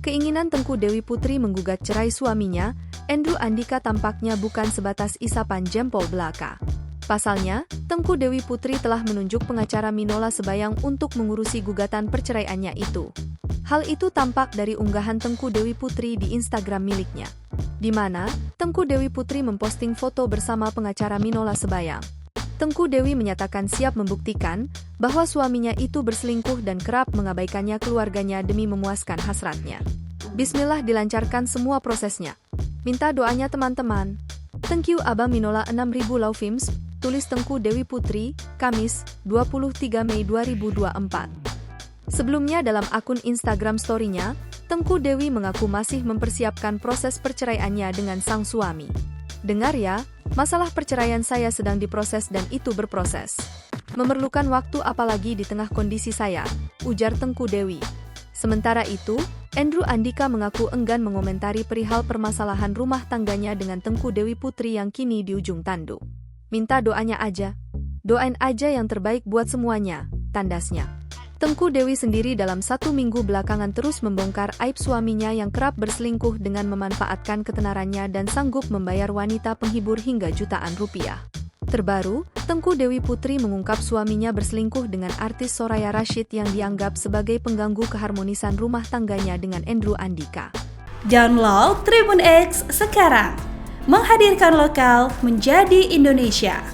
Keinginan Tengku Dewi Putri menggugat cerai suaminya, Andrew Andika tampaknya bukan sebatas isapan jempol belaka. Pasalnya, Tengku Dewi Putri telah menunjuk pengacara Minola Sebayang untuk mengurusi gugatan perceraiannya itu. Hal itu tampak dari unggahan Tengku Dewi Putri di Instagram miliknya, di mana Tengku Dewi Putri memposting foto bersama pengacara Minola Sebayang. Tengku Dewi menyatakan siap membuktikan bahwa suaminya itu berselingkuh dan kerap mengabaikannya keluarganya demi memuaskan hasratnya. Bismillah, dilancarkan semua prosesnya. Minta doanya teman-teman. Thank you Abang Minola 6000 Law Films, tulis Tengku Dewi Putri, Kamis, 23 Mei 2024. Sebelumnya dalam akun Instagram story-nya, Tengku Dewi mengaku masih mempersiapkan proses perceraiannya dengan sang suami. Dengar ya, masalah perceraian saya sedang diproses dan itu berproses. Memerlukan waktu apalagi di tengah kondisi saya, ujar Tengku Dewi. Sementara itu, Andrew Andika mengaku enggan mengomentari perihal permasalahan rumah tangganya dengan Tengku Dewi Putri yang kini di ujung tanduk. Minta doanya aja. Doain aja yang terbaik buat semuanya, tandasnya. Tengku Dewi sendiri dalam 1 minggu belakangan terus membongkar aib suaminya yang kerap berselingkuh dengan memanfaatkan ketenarannya dan sanggup membayar wanita penghibur hingga jutaan rupiah. Terbaru, Tengku Dewi Putri mengungkap suaminya berselingkuh dengan artis Soraya Rashid yang dianggap sebagai pengganggu keharmonisan rumah tangganya dengan Andrew Andika. Download Tribun X sekarang, menghadirkan lokal menjadi Indonesia.